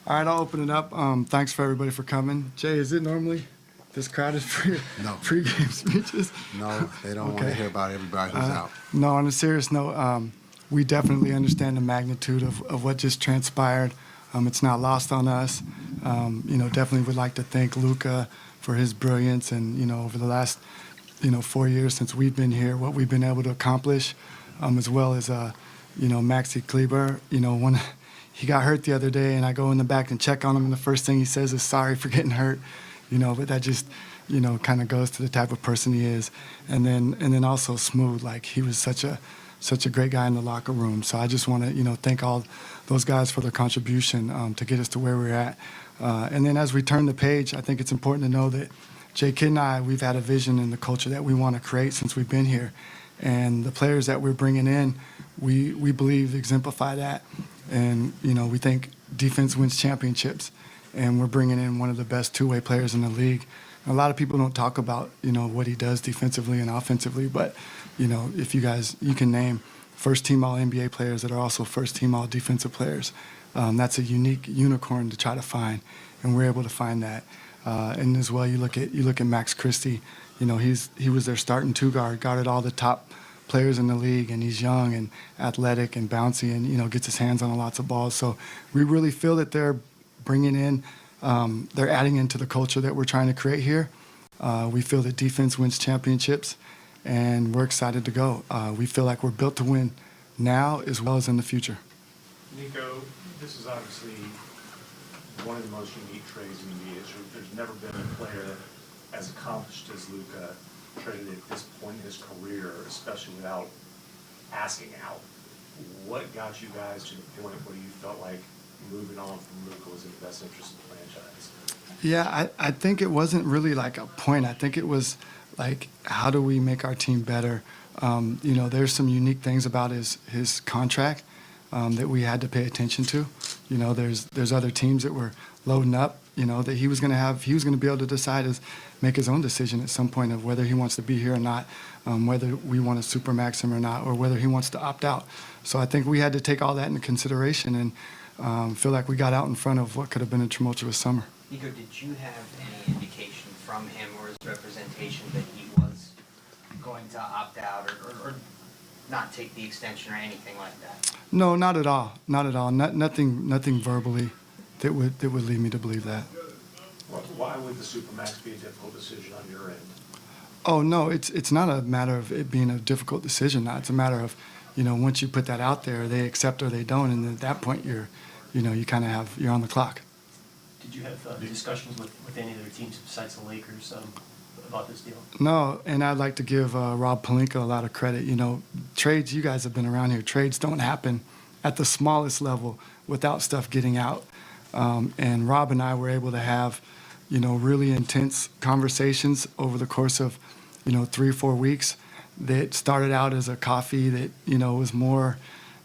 All right, I'll open it up. Thanks for everybody for coming. Jay, is it normally this crowded for your No. pregame speeches? No, they don't want to hear about everybody who's out. No, on a serious note, we definitely understand the magnitude of what just transpired. It's not lost on us. Definitely would like to thank Luka for his brilliance and, over the last, 4 years since we've been here, what we've been able to accomplish, as well as, Maxi Kleber. When he got hurt the other day and I go in the back and check on him and the first thing he says is sorry for getting hurt, but that just, kind of goes to the type of person he is. And then also Smooth, like he was such a great guy in the locker room. So I just want to, thank all those guys for their contribution to get us to where we're at. And then as we turn the page, I think it's important to know that Jay Kidd and I, we've had a vision in the culture that we want to create since we've been here. And the players that we're bringing in, we believe exemplify that. And, we think defense wins championships. And we're bringing in one of the best two-way players in the league. A lot of people don't talk about, what he does defensively and offensively. But, if you can name first-team All-NBA players that are also first-team All-Defensive players. That's a unique unicorn to try to find. And we're able to find that. And as well, you look at Max Christie. He was their starting two-guard, guarded all the top players in the league, and he's young and athletic and bouncy and, gets his hands on lots of balls. So we really feel that they're bringing in, they're adding into the culture that we're trying to create here. We feel that defense wins championships, and we're excited to go. We feel like we're built to win now as well as in the future. Nico, this is obviously one of the most unique trades in NBA history. There's never been a player as accomplished as Luka traded at this point in his career, especially without asking out. What got you guys to the point where you felt like moving on from Luka was in the best interest of the franchise? Yeah, I think it wasn't really like a point. I think it was like, how do we make our team better? There's some unique things about his contract that we had to pay attention to. There's other teams that were loading up, that he was going to be able to decide make his own decision at some point of whether he wants to be here or not, whether we want to supermax him or not, or whether he wants to opt out. So I think we had to take all that into consideration and feel like we got out in front of what could have been a tumultuous summer. Nico, did you have any indication from him or his representation that he was going to opt out or not take the extension or anything like that? No, not at all. Not at all. Nothing verbally that would lead me to believe that. Why would the Supermax be a difficult decision on your end? Oh no, it's not a matter of it being a difficult decision. It's a matter of, once you put that out there, they accept or they don't, and at that point you're on the clock. Did you have discussions with any other teams besides the Lakers about this deal? No, and I'd like to give Rob Pelinka a lot of credit. Trades, you guys have been around here. Trades don't happen at the smallest level without stuff getting out. And Rob and I were able to have, really intense conversations over the course of, 3 or 4 weeks that started out as a coffee that, was more,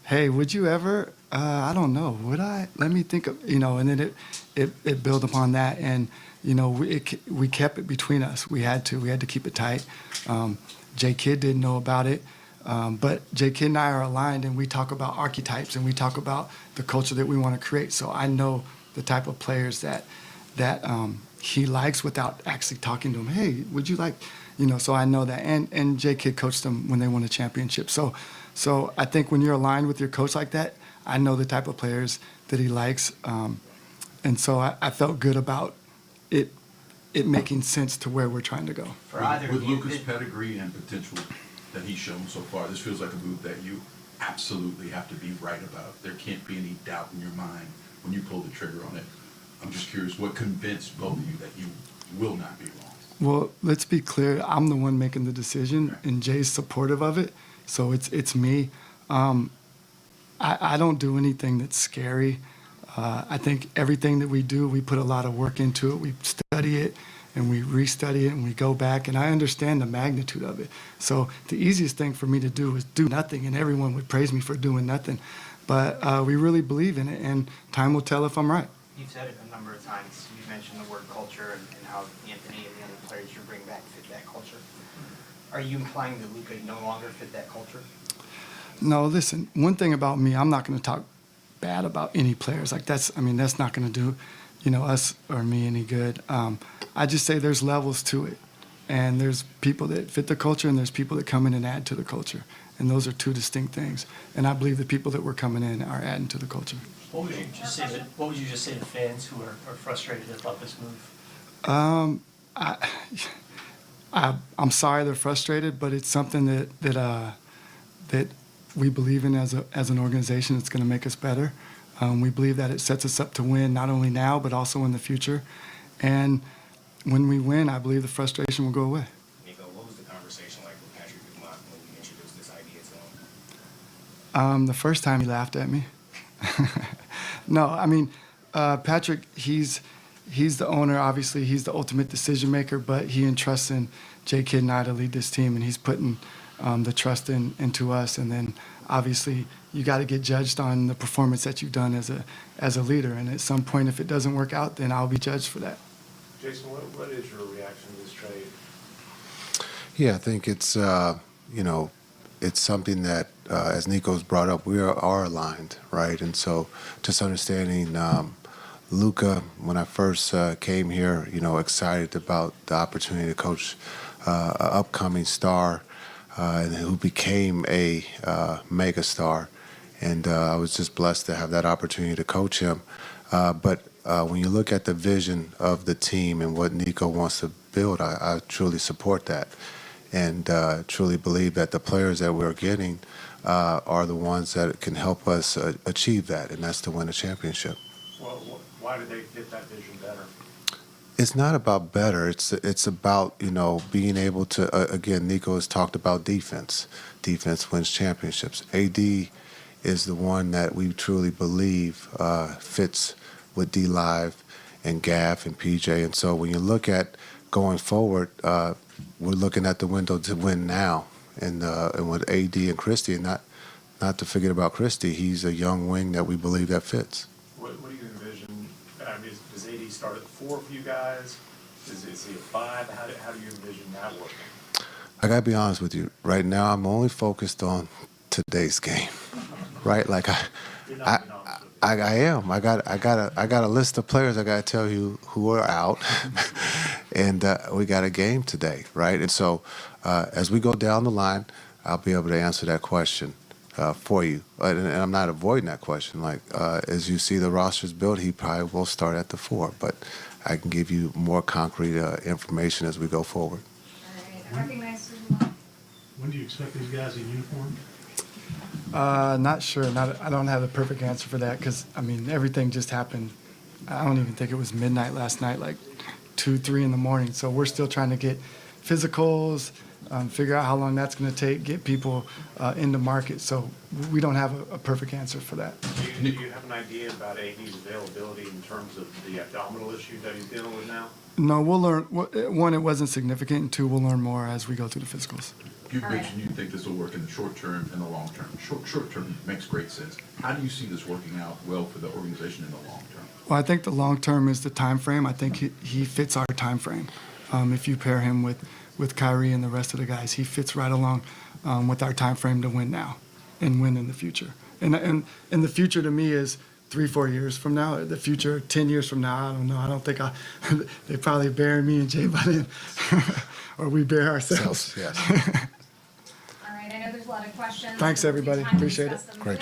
hey, would you ever, I don't know, would I? Let me think of, and then it built upon that. And, we kept it between us. We had to keep it tight. Jay Kidd didn't know about it. But Jay Kidd and I are aligned, and we talk about archetypes, and we talk about the culture that we want to create. So I know the type of players that he likes without actually talking to him. Hey, would you like, so I know that. And Jay Kidd coached them when they won a championship. So I think when you're aligned with your coach like that, I know the type of players that he likes. And so I felt good about it making sense to where we're trying to go. With Luka's pedigree and potential that he's shown so far, this feels like a move that you absolutely have to be right about. There can't be any doubt in your mind when you pull the trigger on it. I'm just curious, what convinced both of you that you will not be wrong? Well, let's be clear. I'm the one making the decision, and Jay's supportive of it, so it's me. I don't do anything that's scary. I think everything that we do, we put a lot of work into it. We study it, and we restudy it, and we go back, and I understand the magnitude of it. So the easiest thing for me to do is do nothing, and everyone would praise me for doing nothing. But we really believe in it, and time will tell if I'm right. You've said it a number of times. You've mentioned the word culture and how Anthony and the other players you bring back fit that culture. Are you implying that Luka no longer fit that culture? No, listen, one thing about me, I'm not going to talk bad about any players. Like that's not going to do, you know, us or me any good. I just say there's levels to it, and there's people that fit the culture, and there's people that come in and add to the culture, and those are two distinct things. And I believe the people that were coming in are adding to the culture. What would you just say to fans who are frustrated about this move? I'm sorry they're frustrated, but it's something that we believe in as an organization. It's going to make us better. We believe that it sets us up to win not only now but also in the future. And when we win, I believe the frustration will go away. Nico, what was the conversation like with Patrick when we introduced this idea to him? The first time he laughed at me. No, I mean, Patrick, he's the owner. Obviously, he's the ultimate decision maker, but he entrusts in J. Kidd and I to lead this team, and he's putting the trust into us. And then, obviously, you got to get judged on the performance that you've done as a leader. And at some point, if it doesn't work out, then I'll be judged for that. Jason, what is your reaction to this trade? Yeah, I think it's, you know, it's something that, as Nico's brought up, we are aligned, right? And so just understanding Luka, when I first came here, you know, excited about the opportunity to coach an upcoming star and who became a mega star. And I was just blessed to have that opportunity to coach him. But when you look at the vision of the team and what Nico wants to build, I truly support that. And truly believe that the players that we're getting are the ones that can help us achieve that, and that's to win a championship. Well, why do they fit that vision better? It's not about better. It's about, you know, being able to, again, Nico has talked about defense. Defense wins championships. AD is the one that we truly believe fits with D-Live and Gaff and PJ. And so when you look at going forward, we're looking at the window to win now, and with AD and Christie, and not to forget about Christie, he's a young wing that we believe that fits. What do you envision? I mean, does AD start at 4 for you guys? Is he a 5? How do you envision that working? I gotta be honest with you. Right now, I'm only focused on today's game, right? Like You're not being honest with me. I am. I got a list of players I gotta tell you who are out, and we got a game today, right? And so as we go down the line, I'll be able to answer that question for you. And I'm not avoiding that question. Like as you see the rosters built, he probably will start at the 4, but I can give you more concrete information as we go forward. All right, recognize who. When do you expect these guys in uniform? Not sure. I don't have the perfect answer for that because, I mean, everything just happened. I don't even think it was midnight last night, like 2, 3 in the morning. So we're still trying to get physicals, figure out how long that's going to take, get people in the market. So we don't have a perfect answer for that. Do you have an idea about AD's availability in terms of the abdominal issue that he's dealing with now? No, we'll learn. One, it wasn't significant. And 2, we'll learn more as we go through the physicals. You mentioned you think this will work in the short term and the long term. Short term makes great sense. How do you see this working out well for the organization in the long term? Well, I think the long term is the time frame. I think he fits our time frame. If you pair him with Kyrie and the rest of the guys, he fits right along with our time frame to win now and win in the future. And the future to me is 3, 4 years from now. The future, 10 years from now, I don't know. I don't think they probably bury me and Jay by then, or we bury ourselves. Yes. All right, I know there's a lot of questions. Thanks, everybody. Time to Appreciate it. discuss them. Great.